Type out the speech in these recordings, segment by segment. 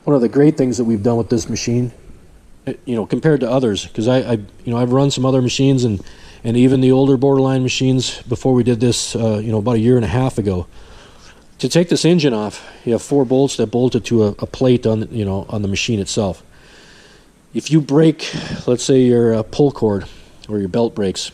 one of the great things that we've done with this machine, compared to others, because I've run some other machines and even the older borderline machines before we did this, about a year and a half ago. To take this engine off, you have 4 bolts that bolt it to a plate on the machine itself. If you break, let's say your pull cord or your belt breaks,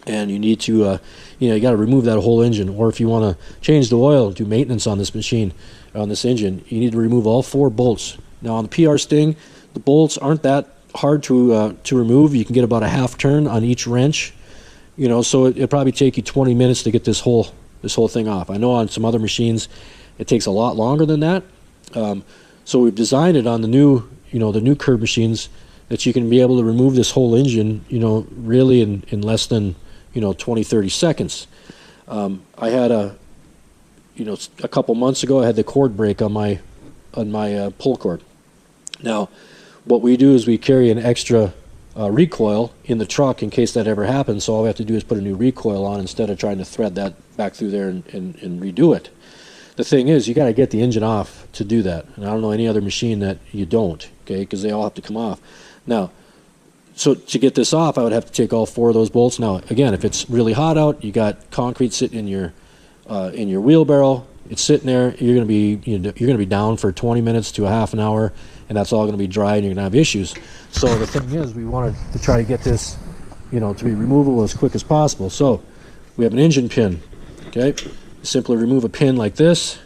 and you need to, you got to remove that whole engine, or if you want to change the oil, do maintenance on this machine, on this engine, you need to remove all 4 bolts. Now on the PR Sting, the bolts aren't that hard to remove. You can get about a half turn on each wrench, so it'll probably take you 20 minutes to get this whole thing off. I know on some other machines it takes a lot longer than that. So we've designed it on the new curb machines that you can be able to remove this whole engine, really in less than 20-30 seconds. I had a couple months ago, I had the cord break on my pull cord. Now, what we do is we carry an extra recoil in the truck in case that ever happens, so all we have to do is put a new recoil on instead of trying to thread that back through there and redo it. The thing is, you got to get the engine off to do that, and I don't know any other machine that you don't, okay, because they all have to come off. Now, so to get this off, I would have to take all 4 of those bolts. Now, again, if it's really hot out, you got concrete sitting in your wheelbarrow, it's sitting there, you're going to be down for 20 minutes to a half an hour, and that's all going to be dry, and you're going to have issues. So the thing is, we wanted to try to get this, to be removable as quick as possible. So we have an engine pin, okay? Simply remove a pin like this,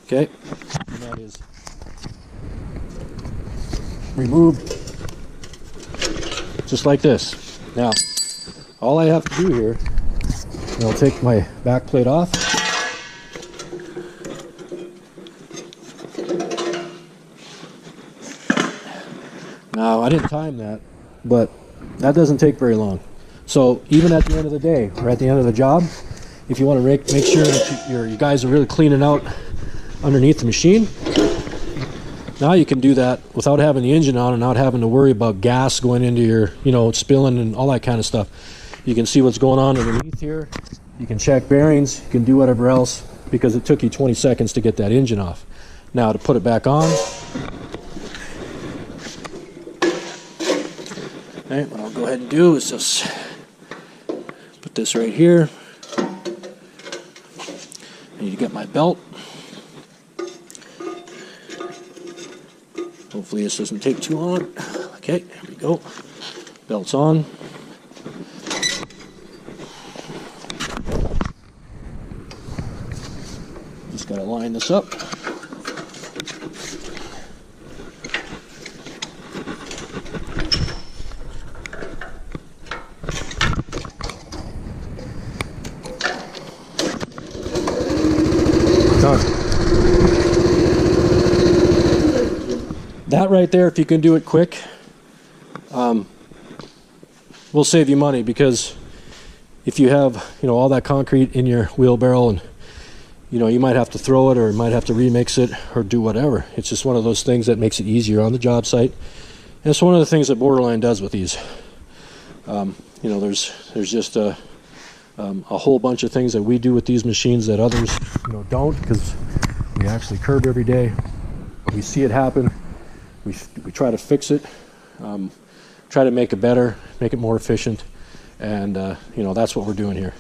okay? And that is removed just like this. Now, all I have to do here, I'll take my back plate off. Now, I didn't time that, but that doesn't take very long. So even at the end of the day, or at the end of the job, if you want to make sure that you guys are really cleaning out underneath the machine, now you can do that without having the engine on and not having to worry about gas going into your, spilling and all that kind of stuff. You can see what's going on underneath here. You can check bearings. You can do whatever else because it took you 20 seconds to get that engine off. Now to put it back on, okay, what I'll go ahead and do is just put this right here. I need to get my belt. Hopefully this doesn't take too long. Okay, here we go. Belt's on. Just gotta line this up. Done. That right there, if you can do it quick, will save you money, because if you have all that concrete in your wheelbarrow and you might have to throw it, or you might have to remix it, or do whatever. It's just one of those things that makes it easier on the job site, and it's one of the things that Borderline does with these. There's just a whole bunch of things that we do with these machines that others don't, because we actually curb every day. We see it happen. We try to fix it, try to make it better, make it more efficient, and that's what we're doing here.